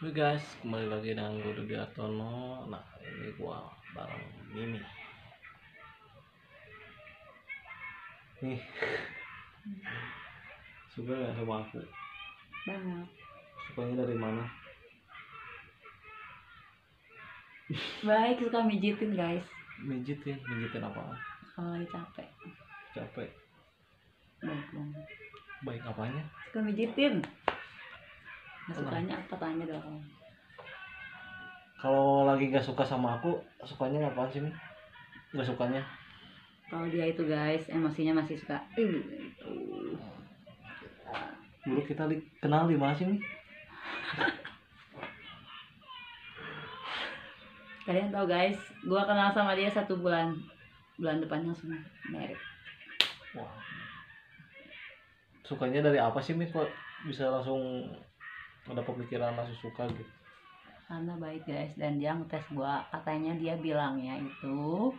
Oke guys, kembali lagi dengan gue Rudy Artono. Nah, ini gua bareng Mimi. Nih, suka gak sama aku? Banget. Sukanya dari mana? Baik, suka mijitin guys Mijitin apaan? kalau lagi capek. Capek. Baik banget. Baik apanya? Suka mijitin. Nggak sukanya apa tanya dong. Kalau lagi gak suka sama aku, sukanya apaan sih nih? Gak sukanya? Kalau dia itu guys, emosinya masih suka gitu. Dulu kita kenal di mana sih nih? Kalian tahu guys, gua kenal sama dia 1 bulan. Bulan depan langsung married. Wah. Sukanya dari apa sih nih kok bisa langsung ada pemikiran langsung suka gitu? Karena baik guys, dan dia ngetes gua, katanya dia bilangnya itu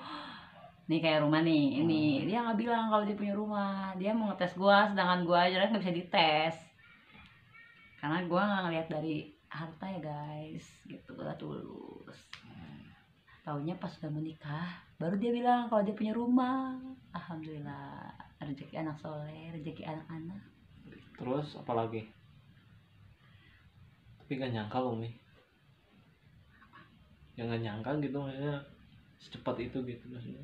nih kayak rumah nih, ini dia nggak bilang kalau dia punya rumah, dia mau ngetes gua, sedangkan gua aja nggak bisa dites karena gua nggak ngeliat dari harta ya guys, gitu udah tulus. Taunya pas udah menikah baru dia bilang kalau dia punya rumah. Alhamdulillah, rezeki anak soleh, rezeki anak-anak. Terus apalagi? Tapi gak nyangka loh nih, yang gak nyangka gitu maksudnya secepat itu gitu maksudnya.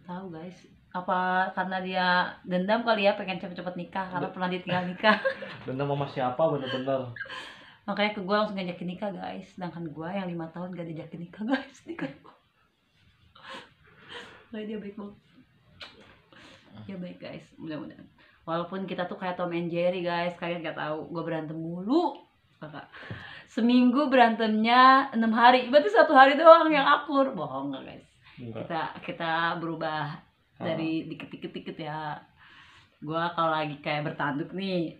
Tahu guys, apa karena dia dendam kali ya, pengen cepet-cepet nikah karena pernah ditinggal nikah. Dendam sama siapa bener-bener? Makanya ke gue langsung ngajakin nikah guys, sedangkan gue yang 5 tahun gak diajakin nikah guys. Nikah Makanya dia baik banget. Dia baik guys, mudah-mudahan. Walaupun kita tuh kayak Tom and Jerry guys, kalian gak tahu gue berantem mulu kakak. Seminggu berantemnya 6 hari, berarti 1 hari doang yang akur. Bohong gak guys? Enggak. Kita berubah dari dikit-dikit ya. Gue kalau lagi kayak bertanduk nih,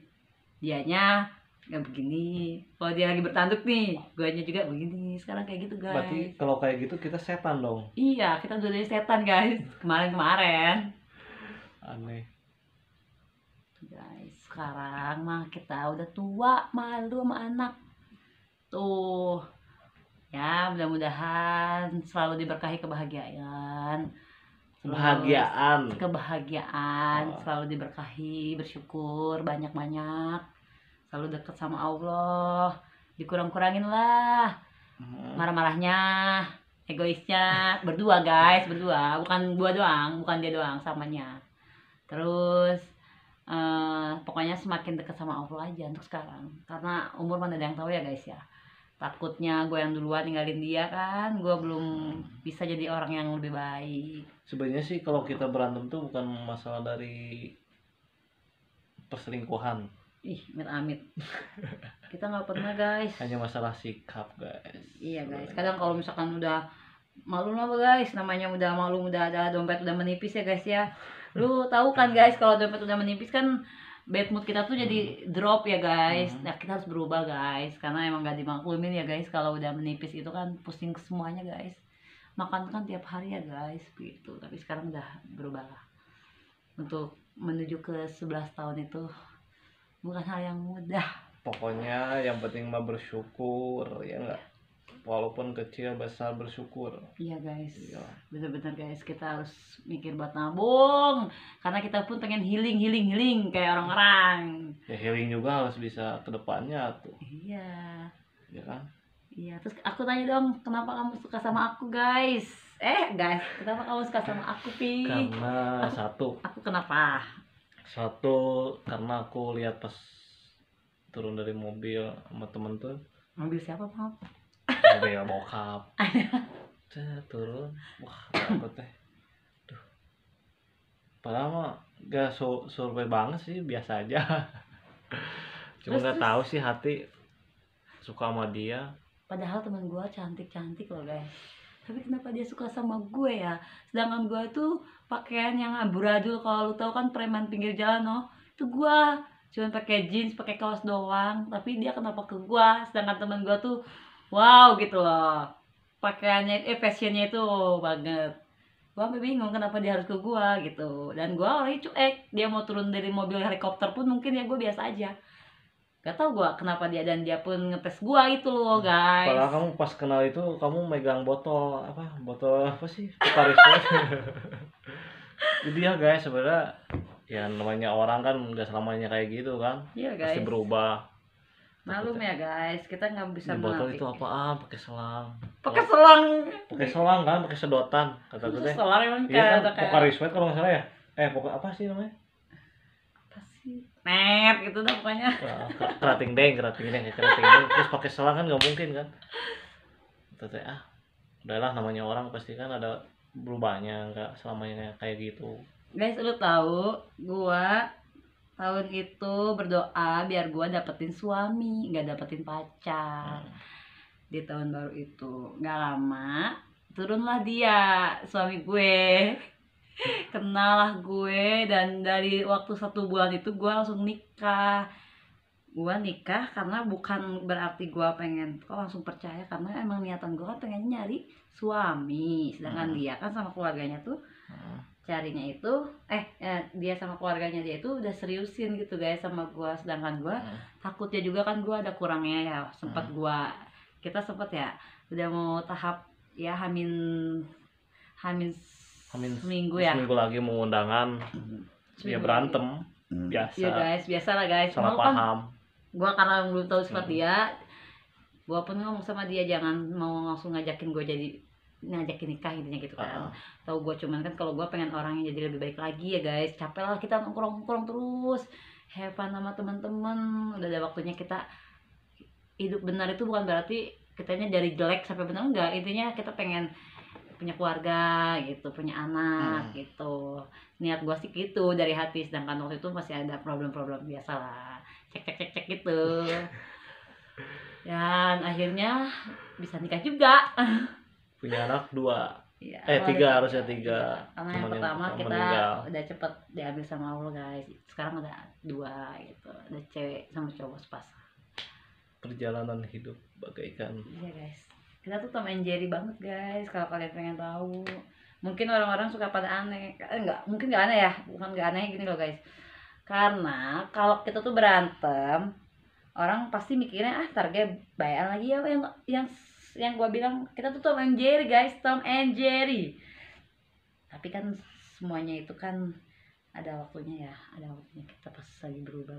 dianya nggak begini. Kalau dia lagi bertanduk nih, guanya juga begini. Sekarang kayak gitu guys. Berarti kalau kayak gitu kita setan dong. Iya, kita udah dari setan guys. Kemarin Aneh guys. Sekarang mah kita udah tua, malu sama anak tuh ya. Mudah-mudahan selalu diberkahi kebahagiaan, selalu diberkahi, bersyukur banyak-banyak, selalu deket sama Allah, dikurang-kurangin lah marah-marahnya, egoisnya. Berdua guys, berdua, bukan gua doang, bukan dia doang, samanya. Terus pokoknya semakin dekat sama Allah aja untuk sekarang, karena umur mana ada yang tahu ya guys ya. Takutnya gue yang duluan ninggalin dia kan, gue belum bisa jadi orang yang lebih baik. Sebenarnya sih kalau kita berantem tuh bukan masalah dari perselingkuhan. Ih, amit-amit. Kita nggak pernah guys. Hanya masalah sikap guys. Iya guys, kadang kalau misalkan udah malu lah guys, namanya udah malu, udah ada dompet udah menipis ya guys ya. Lu tahu kan guys, kalau dompet udah menipis kan bad mood kita tuh jadi drop ya guys. Nah, kita harus berubah guys, karena emang gak dimaklumin ya guys. Kalau udah menipis itu kan pusing semuanya guys. Makan kan tiap hari ya guys gitu. Tapi sekarang udah berubah lah. Untuk menuju ke 11 tahun itu bukan hal yang mudah. Pokoknya yang penting mah bersyukur ya enggak. Walaupun kecil besar bersyukur. Iya guys, Iya. bener-bener guys, kita harus mikir buat nabung, karena kita pun pengen healing kayak orang-orang. Ya healing juga harus bisa ke depannya tuh. Iya. Ya kan? Iya, terus aku tanya dong, kenapa kamu suka sama aku guys? Guys, kenapa kamu suka sama aku Pi? Karena Aku kenapa? Satu karena aku lihat pas turun dari mobil sama temen tuh. Mobil siapa Pap? Mobil bokap. Turun, wah takut teh. Duh. Padahal mah gak survei banget sih, biasa aja. Cuma nggak tahu sih hati suka sama dia. Padahal teman gue cantik loh guys. Tapi kenapa dia suka sama gue ya? Sedangkan gue tuh pakaian yang amburadul, kalau lu tahu kan preman pinggir jalan itu gue cuma pakai jeans, pakai kaos doang. Tapi dia kenapa ke gue? Sedangkan teman gue tuh wow gitu loh. Pakaiannya fashionnya itu banget. Gue sampai bingung kenapa dia harus ke gue gitu. Dan gue orangnya cuek. Dia mau turun dari mobil helikopter pun mungkin ya gue biasa aja. Gak tau gua kenapa dia, dan dia pun ngetes gua itu loh guys. Padahal kamu pas kenal itu kamu megang botol apa sih, Pocari Sweat. Jadi ya guys, sebenarnya ya namanya orang kan nggak selamanya kayak gitu kan. Iya Pasti guys, berubah. malum ya guys, kita nggak bisa Di botol menafik. itu apaan? Pakai selang. Pakai selang. Pakai selang kan, pakai sedotan kata gue teh. Selang emang Iya kan, kayak Pocari Sweat kalau nggak salah ya. Apa sih namanya? apa sih? Net gitu dah pokoknya. Kerating deng. Terus pakai selang kan nggak mungkin kan. Kata teh udahlah, namanya orang pasti kan ada berubahnya, nggak selamanya kayak gitu. Guys, lu tahu gua tahun itu berdoa biar gua dapetin suami, nggak dapetin pacar. Di tahun baru itu nggak lama turunlah dia, suami gue. Kenal lah gue, dan dari waktu 1 bulan itu gue langsung nikah. Gue nikah karena bukan berarti gue pengen kok langsung percaya, karena emang niatan gue kan pengen nyari suami, sedangkan dia kan sama keluarganya tuh carinya itu dia sama keluarganya dia itu udah seriusin gitu guys sama gue, sedangkan gue takutnya juga kan gue ada kurangnya ya, kita sempet ya udah mau tahap ya hamin seminggu ya, seminggu lagi mau undangan, ya berantem biasa. Iya guys, biasa lah guys, salah mau kan paham. gue karena belum tahu sifat dia, gue pun ngomong sama dia jangan mau langsung ngajakin nikah intinya gitu kan. Tahu gue cuman kan kalau gue pengen orang yang jadi lebih baik lagi ya guys, capek lah kita nongkrong terus have fun sama teman-teman, udah ada waktunya kita hidup benar. Itu bukan berarti kitanya dari jelek sampai benar, enggak, intinya kita pengen punya keluarga gitu, punya anak gitu. Niat gue sih gitu dari hati, sedangkan waktu itu masih ada problem-problem biasa lah, cek gitu. Dan akhirnya bisa nikah juga. Punya anak 2. Ya, 3 harusnya 3. Karena yang pertama kita meninggal. udah cepet diambil sama Allah guys. Sekarang ada 2 gitu, ada cewek sama cowok sepasang. Perjalanan hidup bagaikan. Iya guys, kita tuh Tom and Jerry banget guys. Kalau kalian pengen tahu, mungkin orang-orang suka pada aneh, mungkin nggak aneh ya, bukan nggak aneh gini loh guys. Karena kalau kita tuh berantem, orang pasti mikirnya target bayan lagi ya, yang gua bilang kita tuh Tom and Jerry guys, Tom and Jerry. Tapi kan semuanya itu kan ada waktunya ya, kita pas lagi berubah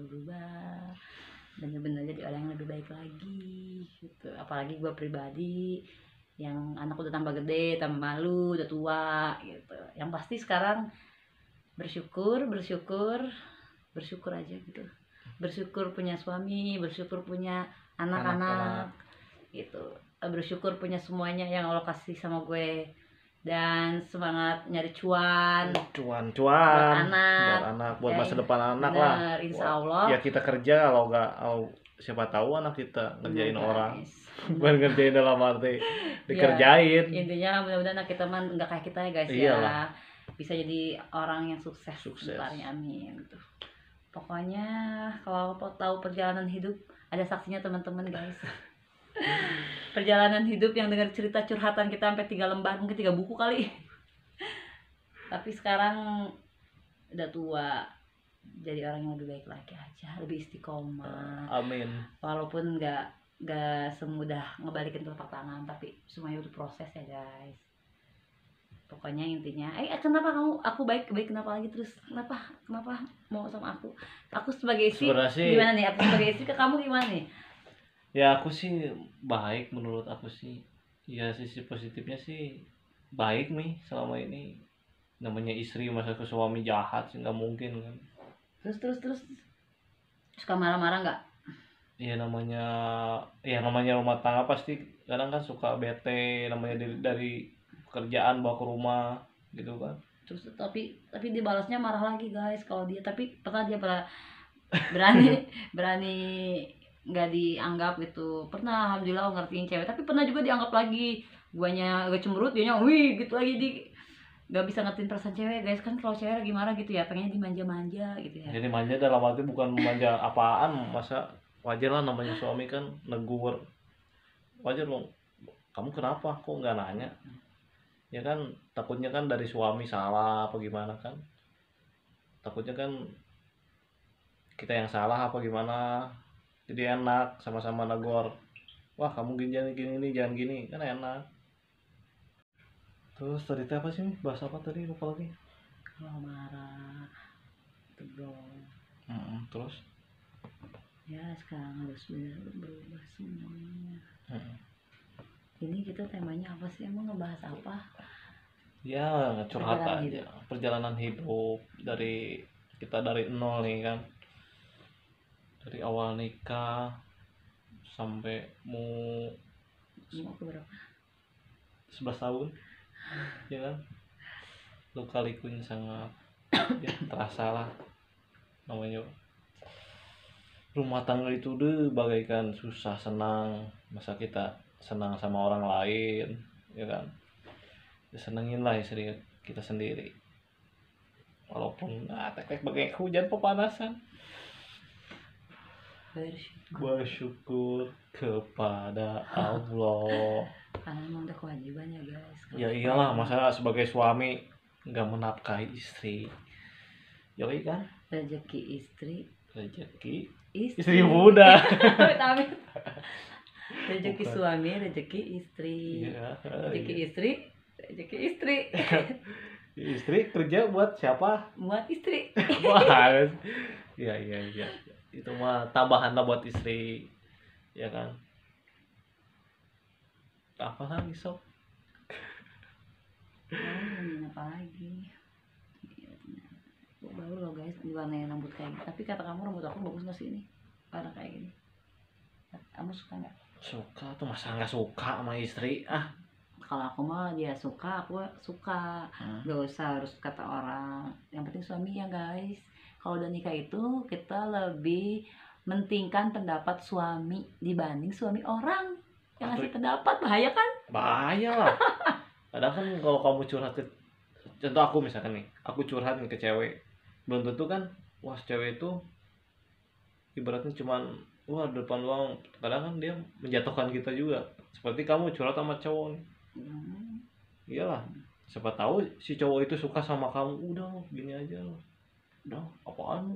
bener-bener jadi orang yang lebih baik lagi gitu. Apalagi gue pribadi yang anak udah tambah gede, tambah malu, udah tua gitu. Yang pasti sekarang bersyukur aja gitu. Bersyukur punya suami, bersyukur punya anak-anak gitu. Bersyukur punya semuanya yang Allah kasih sama gue, dan semangat nyari cuan buat anak, buat masa depan anak lah. Insya Allah ya kita kerja, kalau nggak siapa tahu anak kita ngerjain orang. Bukan ngerjain dalam arti dikerjain ya, intinya mudah-mudahan anak kita mah nggak kayak kita ya guys. Iyalah. Ya bisa jadi orang yang sukses. Bentarnya, amin gitu. Pokoknya kalau tahu perjalanan hidup ada saksinya teman-teman guys. Perjalanan hidup yang dengar cerita curhatan kita sampai 3 lembar, mungkin 3 buku kali. Tapi sekarang udah tua, jadi orang yang lebih baik lagi aja, lebih istiqomah. Amin. Walaupun nggak semudah ngebalikin telapak tangan, tapi semuanya udah proses ya guys. Pokoknya intinya, kenapa aku baik kenapa lagi terus, kenapa mau sama aku sebagai istri gimana nih? Aku sebagai istri ke kamu gimana nih? Ya aku sih baik, menurut aku sih ya sisi positifnya sih baik nih selama ini. Namanya istri masa ke suami jahat sih nggak mungkin kan. Terus suka marah-marah nggak? Ya namanya rumah tangga pasti kadang kan suka bete, namanya dari pekerjaan bawa ke rumah gitu kan. Terus tapi dibalasnya marah lagi guys kalau dia, tapi pernah dia berani nggak dianggap gitu. Pernah, alhamdulillah aku ngertiin cewek, tapi pernah juga dianggap lagi guanya agak cemberut, dianya wih gitu lagi, nggak bisa ngertiin perasaan cewek guys. Kan kalau cewek lagi marah gitu ya pengennya dimanja-manja gitu ya. Jadi manja dalam arti bukan manja apaan, masa wajar lah namanya suami kan negur, wajar loh, kamu kenapa kok nggak nanya ya kan. Takutnya kan dari suami salah apa gimana kan, takutnya kan kita yang salah apa gimana. jadi enak sama-sama negor, wah kamu gini ini jangan gini, kan enak. Terus tadi apa sih, bahas apa tadi, lupa lagi. Kalau marah tegang Terus ya sekarang harus benar berubah semuanya. Ini kita temanya apa sih, emang ngebahas apa? ya curhat Perjalanan aja perjalanan hidup dari kita dari nol nih kan, dari awal nikah sampai mau Mau ke berapa? 11 tahun ya kan, luka-likunya sangat ya terasa lah. Namanya rumah tangga itu deh bagaikan susah senang, masa kita senang sama orang lain ya kan, disenengin lah istri kita sendiri walaupun tek-tek bagai hujan pepanasan. Bersyukur kepada Allah. Karena emang udah kewajiban ya guys. Ya iyalah, masa sebagai suami nggak menafkahi istri, yoi kan, Rezeki rezeki istri muda. amit. Rezeki Bukan. suami, rezeki istri. Iya, Rezeki iya. istri, rezeki istri. Istri kerja buat siapa? Buat istri. Wah, iya. Itu mah tambahan lah buat istri, ya kan. Apa lagi sob? Apa lagi? Baru loh guys, diwarnain rambut kayak gini. Tapi kata kamu rambut aku bagus nggak sih ini? Warna kayak gini. Kamu suka nggak? Suka tuh, masa nggak suka sama istri? Kalau aku mah dia suka, aku suka. Gak usah harus kata orang. Yang penting suami ya guys. Kalau udah nikah itu kita lebih mentingkan pendapat suami dibanding suami orang yang ngasih pendapat. Bahaya kan? Bahaya lah. Kadang kan kalau kamu curhat ke, contoh aku misalkan nih, aku curhat nih ke cewek, belum tentu kan, wah cewek itu ibaratnya cuman wah depan doang. Kadang kan dia menjatuhkan kita juga. Seperti kamu curhat sama cowok nih. Iyalah, siapa tahu si cowok itu suka sama kamu, udah lo gini aja lo, udah apaan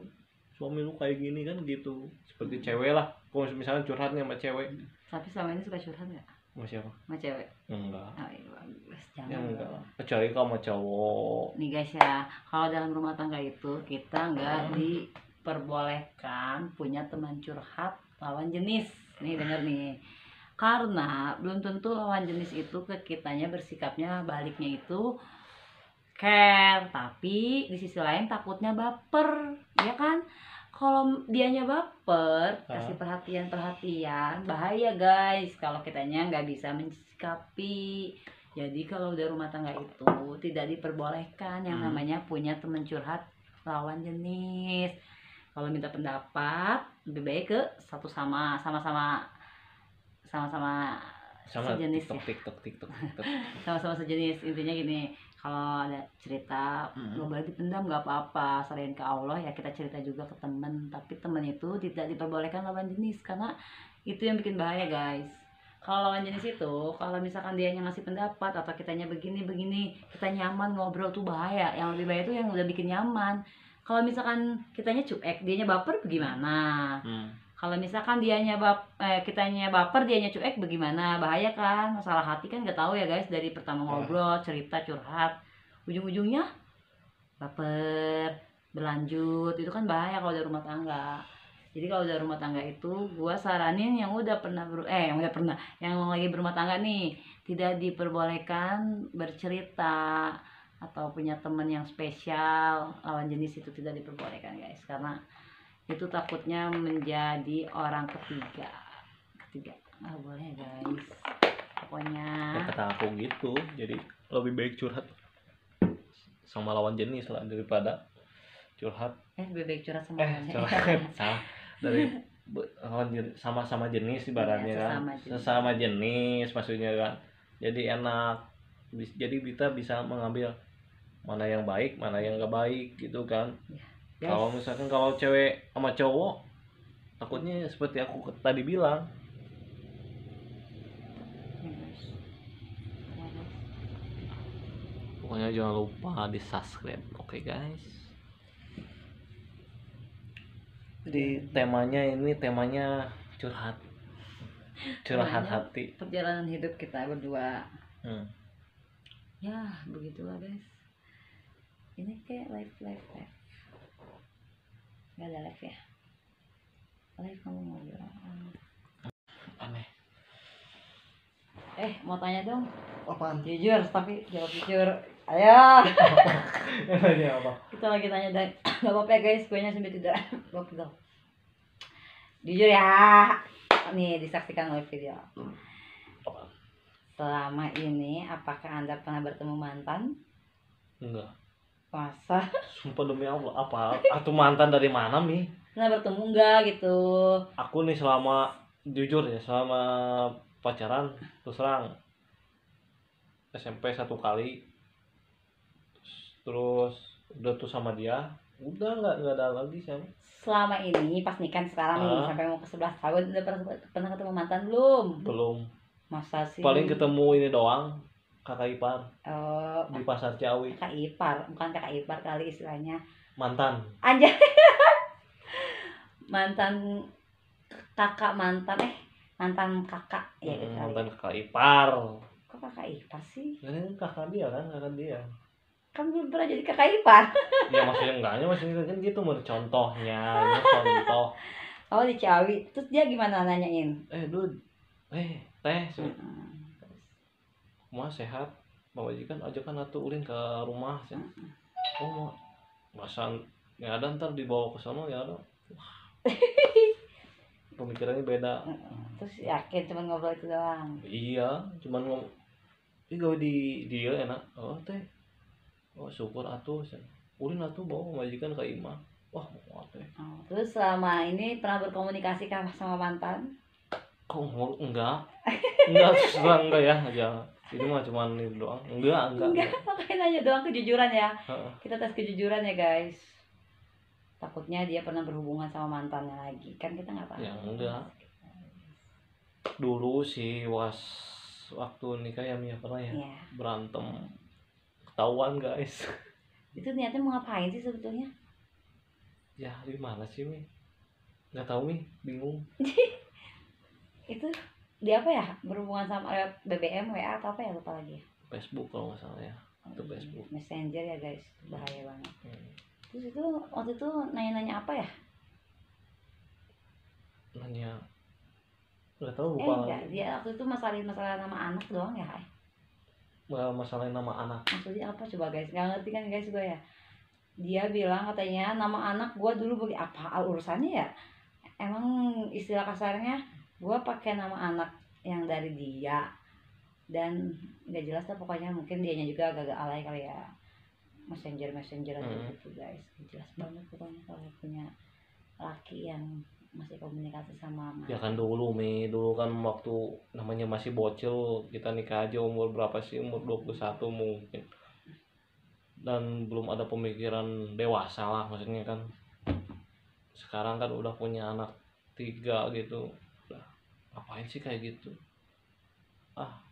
suami lu kayak gini kan gitu. Seperti cewek lah, kalau misalnya curhatnya sama cewek. Tapi selama ini suka curhat nggak? Sama siapa? Sama cewek? Enggak. Oh, iya, bagus. Ya Jangan enggak dong. lah, kecuali kalau sama cowok. Nih guys ya, kalau dalam rumah tangga itu kita nggak diperbolehkan punya teman curhat lawan jenis. Nih denger nih, karena belum tentu lawan jenis itu ke kitanya bersikapnya baliknya itu care, tapi di sisi lain takutnya baper, ya kan? Kalau dianya baper, kasih perhatian bahaya guys kalau kitanya nggak bisa mensikapi. Jadi kalau udah rumah tangga itu tidak diperbolehkan yang namanya punya teman curhat lawan jenis. Kalau minta pendapat lebih baik ke sama-sama sejenis ya. TikTok. Sama-sama sejenis. Intinya gini, kalau ada cerita nggak boleh dipendam, nggak apa-apa, selain ke Allah ya kita cerita juga ke temen. Tapi temen itu tidak diperbolehkan lawan jenis, karena itu yang bikin bahaya guys. Kalau lawan jenis itu, kalau misalkan dia yang ngasih pendapat atau kitanya begini kita nyaman ngobrol tuh bahaya. Yang lebih bahaya itu yang udah bikin nyaman. Kalau misalkan kitanya cuek, dianya baper bagaimana? Kalau misalkan kitanya baper, dianya cuek bagaimana? Bahaya kan? Masalah hati kan nggak tahu ya guys, dari pertama ngobrol, cerita, curhat, ujung-ujungnya baper, berlanjut. Itu kan bahaya kalau udah rumah tangga. Jadi kalau udah rumah tangga itu gua saranin yang lagi berumah tangga nih, tidak diperbolehkan bercerita atau punya teman yang spesial lawan jenis, itu tidak diperbolehkan guys, karena itu takutnya menjadi orang ketiga nggak boleh guys pokoknya. Kata aku gitu, jadi lebih baik curhat sama lawan jenis lah daripada curhat Lebih baik curhat sama salah dari lawan jenis, sama jenis ibaratnya Ya, kan, sesama jenis maksudnya kan. Jadi enak, jadi kita bisa mengambil mana yang baik mana yang nggak baik gitu kan. Yes. Kalau misalkan kalau cewek sama cowok, takutnya seperti aku tadi bilang. Pokoknya jangan lupa di subscribe, oke guys. Jadi temanya curhat Namanya hati. perjalanan hidup kita berdua. Ya Begitulah guys, ini kayak live nggak ada live ya, live kamu mau bilang aneh. Mau tanya dong. Apaan? Jujur, tapi jawab jujur. Ayo. Nanya apa? Kita lagi tanya dan nggak apa-apa ya guys, gue nya sampai tidak betul. Jujur ya, nih disaksikan oleh video. Selama ini apakah Anda pernah bertemu mantan? Enggak. Masa? Sumpah demi Allah, apa? Atau mantan dari mana Mi? Pernah bertemu enggak gitu? Aku nih selama jujur ya, selama pacaran terus terang SMP 1 kali, terus udah tuh sama dia, udah nggak ada lagi sih. Selama ini pas nikah sekarang nih sampai mau ke 11 tahun udah pernah ketemu mantan belum? Masa sih? Paling ketemu ini doang, kakak ipar di pasar Ciawi. Kakak ipar, bukan kakak ipar kali istilahnya. Mantan. Anjay. mantan kakak kakak ya gitu. Mantan kakak ipar. Kok kakak ipar sih? Ini kakak dia kan, Kan belum pernah jadi kakak ipar. Ya maksudnya enggaknya, maksudnya kan gitu contohnya, ini contoh. Oh di Ciawi, terus dia gimana nanyain? Teh, Mas sehat, bawa jikan ajakan atuh ulin ke rumah sih. Oh masa ya ada ntar dibawa ke sana ya ada. Pemikirannya beda. Terus yakin cuma ngobrol itu doang? Iya, cuman gawe di dia enak. Teh, syukur atuh sih. Ulin atuh bawa majikan ke imah. Wah mau teh. Terus selama ini pernah berkomunikasi kah sama mantan? Kok enggak enggak ya aja. Itu mah cuman itu doang. Enggak. Makanya nanya doang, kejujuran ya. Kita tes kejujuran ya guys. Takutnya dia pernah berhubungan sama mantannya lagi, kan kita nggak tahu. Ya enggak. Dulu sih waktu nikah ya Mia pernah ya berantem, ketahuan guys. Itu niatnya mau ngapain sih sebetulnya? Ya gimana sih Mi? Nggak tahu Mi, bingung. Itu dia apa ya, berhubungan sama BBM, WA atau apa ya, lupa lagi. Facebook kalau nggak salah ya. Itu Facebook. Messenger ya guys, bahaya banget. Terus itu waktu itu nanya-nanya apa ya? Nanya nggak tahu lupa. Enggak, dia waktu itu masalah nama anak doang ya. Masalah nama anak. Maksudnya apa coba guys? Nggak ngerti kan guys gue ya. Dia bilang katanya nama anak gue dulu beli apa urusannya ya? Emang istilah kasarnya gue pakai nama anak yang dari dia, dan nggak jelas lah pokoknya, mungkin dianya juga agak-agak alay kali ya. Messenger aja gitu guys, jelas banget pokoknya kalau punya laki yang masih komunikasi sama mama. Ya kan dulu kan waktu namanya masih bocil, kita nikah aja umur berapa sih, umur 21 mungkin, dan belum ada pemikiran dewasa lah maksudnya kan. Sekarang kan udah punya anak 3 gitu, udah ngapain sih kayak gitu.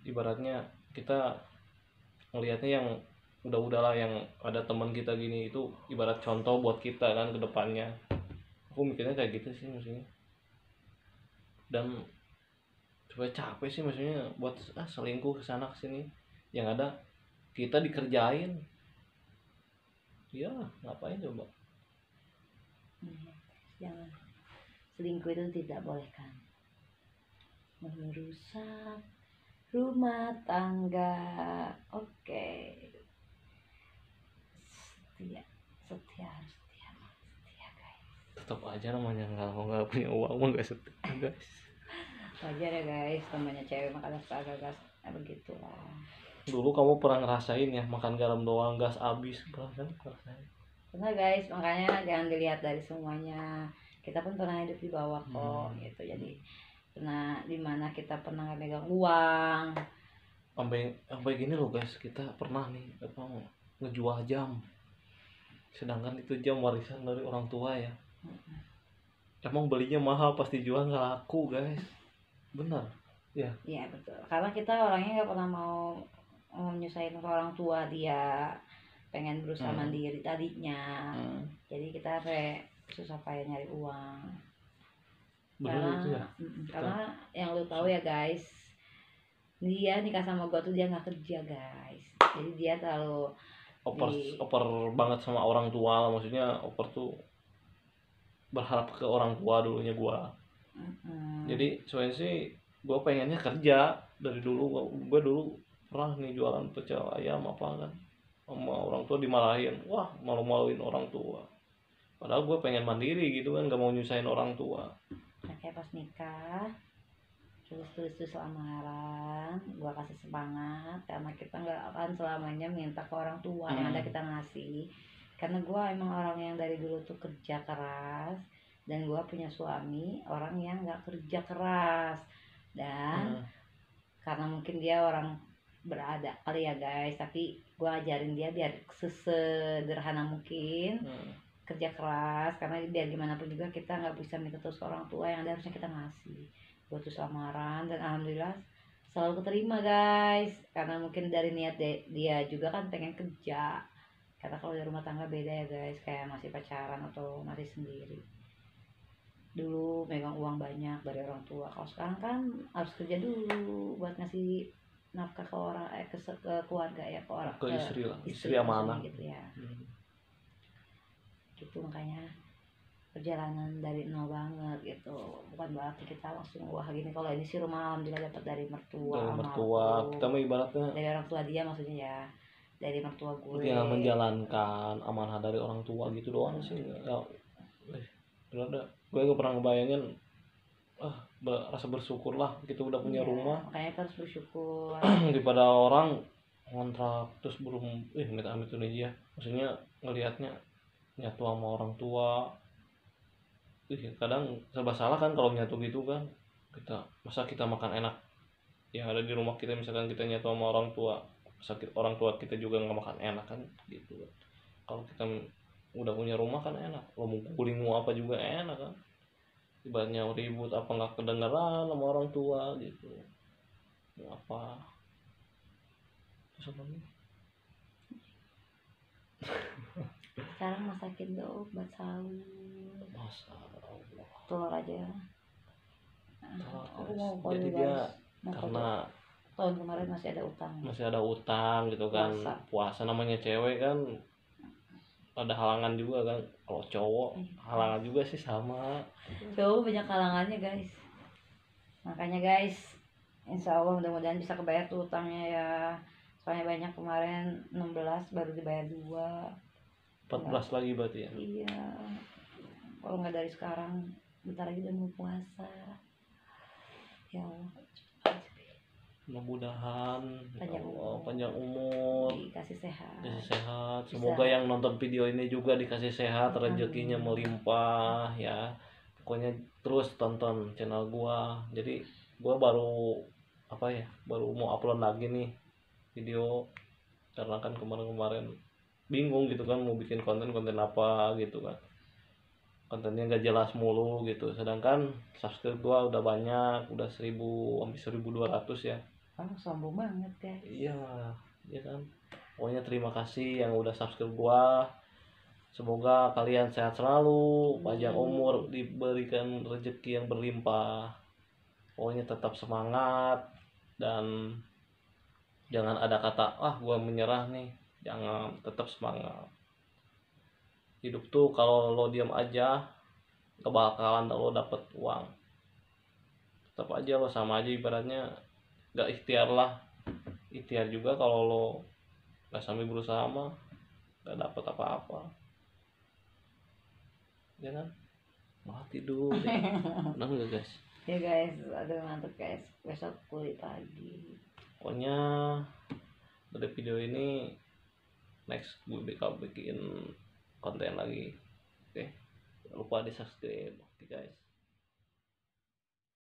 Ibaratnya kita ngelihatnya yang udahlah, yang ada teman kita gini itu ibarat contoh buat kita kan ke depannya. Aku mikirnya kayak gitu sih maksudnya. Dan coba capek sih maksudnya buat selingkuh kesana kesini, yang ada kita dikerjain. Ya ngapain coba. Jangan, selingkuh itu tidak boleh kan, merusak rumah tangga. Oke. Setia guys. Tetap aja namanya nggak punya uang nggak setia guys. Wajar ya guys, namanya cewek makan agak gas begitulah. Dulu kamu pernah ngerasain ya makan garam doang gas habis, pernah kan? Pernah guys, makanya jangan dilihat dari semuanya. Kita pun pernah hidup di bawah kok gitu. Jadi pernah dimana kita pernah nggak megang uang. Sampai gini loh guys, kita pernah nih ngejual jam, sedangkan itu jam warisan dari orang tua ya. Emang belinya mahal, pasti jual nggak laku guys. Benar ya? Iya betul, karena kita orangnya nggak pernah mau nyusahin orang tua, dia pengen berusaha mandiri tadinya. Jadi kita susah payah nyari uang. bener itu ya. Karena yang lu tahu ya guys, dia nikah sama gua tuh dia nggak kerja guys, jadi dia terlalu oper banget sama orang tua, maksudnya oper tuh berharap ke orang tua dulunya gua. Jadi soalnya sih gua pengennya kerja dari dulu. Gua dulu pernah nih jualan pecel ayam apa kan, sama orang tua dimarahin, wah malu-maluin orang tua, padahal gue pengen mandiri gitu kan, gak mau nyusahin orang tua. Nah, kayak pas nikah tulis lamaran, gua kasih semangat karena kita nggak akan selamanya minta ke orang tua, yang ada kita ngasih. Karena gua emang orang yang dari dulu tuh kerja keras, dan gua punya suami orang yang nggak kerja keras, dan karena mungkin dia orang berada kali ya guys, tapi gua ajarin dia biar sesederhana mungkin kerja keras, karena biar gimana pun juga kita nggak bisa minta terus ke orang tua, yang ada harusnya kita ngasih. Gue tuh lamaran dan alhamdulillah selalu keterima guys, karena mungkin dari niat dia juga kan pengen kerja, karena kalau di rumah tangga beda ya guys, kayak masih pacaran atau masih sendiri. Dulu megang uang banyak dari orang tua, kalau sekarang kan harus kerja dulu buat ngasih nafkah ke orang ke keluarga ya, ke orang, ke istri lah, istri amanah gitu ya. Gitu, makanya perjalanan dari nol banget gitu, bukan berarti kita langsung wah gini. Kalau ini sih rumah alhamdulillah dapat dari mertua, kita mah ibaratnya dari orang tua dia, maksudnya ya dari mertua gue, dia menjalankan amanah dari orang tua gitu doang sih. Ya bener dah, gue gak pernah ngebayangin rasa bersyukur lah gitu udah punya rumah. Makanya kita harus bersyukur. Daripada orang ngontrak terus belum amit-amit ini ya, maksudnya ngelihatnya nyatu sama orang tua. Kadang serba salah kan kalau nyatu gitu kan. Masa kita makan enak yang ada di rumah kita, misalkan kita nyatu sama orang tua, sakit orang tua kita juga nggak makan enak kan gitu. Kalau kita udah punya rumah kan enak, lo mau guling mau apa juga enak kan, ibaratnya ribut apa nggak kedengeran sama orang tua gitu. Mau apa terus apa nih? Sekarang masakin dong buat sahur. Masa Allah, telur aja. Aku mau jadi dia karena tahun kemarin masih ada utang gitu kan, puasa namanya cewek kan ada halangan juga kan. Kalau cowok halangan juga sih sama, cowok banyak halangannya guys. Makanya guys, insya Allah mudah-mudahan bisa kebayar tuh utangnya ya, soalnya banyak kemarin 16 baru dibayar 2, 14 lagi berarti ya. Iya, kalau nggak dari sekarang bentar lagi udah mau puasa ya Allah. Mudah-mudahan panjang umur, dikasih sehat. Semoga yang nonton video ini juga dikasih sehat, rezekinya melimpah ya. Pokoknya terus tonton channel gua. Jadi gua baru mau upload lagi nih video, karena kan kemarin bingung gitu kan mau bikin konten apa gitu kan. Kontennya nggak jelas mulu gitu, sedangkan subscribe gua udah banyak, udah 1000 hampir 1200 ya. Sombong banget guys. Iya kan. Pokoknya terima kasih yang udah subscribe gua. Semoga kalian sehat selalu, panjang umur, diberikan rezeki yang berlimpah. Pokoknya tetap semangat dan jangan ada kata gua menyerah nih. Jangan, tetap semangat. Hidup tuh kalau lo diam aja gak bakalan lo dapet uang. Tetap aja lo sama aja, ibaratnya gak ikhtiar lah. Ikhtiar juga kalau lo gak sambil berusaha mah gak dapet apa-apa ya kan. Mau tidur ya. Benar gak guys? Ya guys, aduh mantap guys, besok kulit lagi. Pokoknya dari video ini next gue bakal bikin konten lagi. Oke, jangan lupa di subscribe. Oke guys.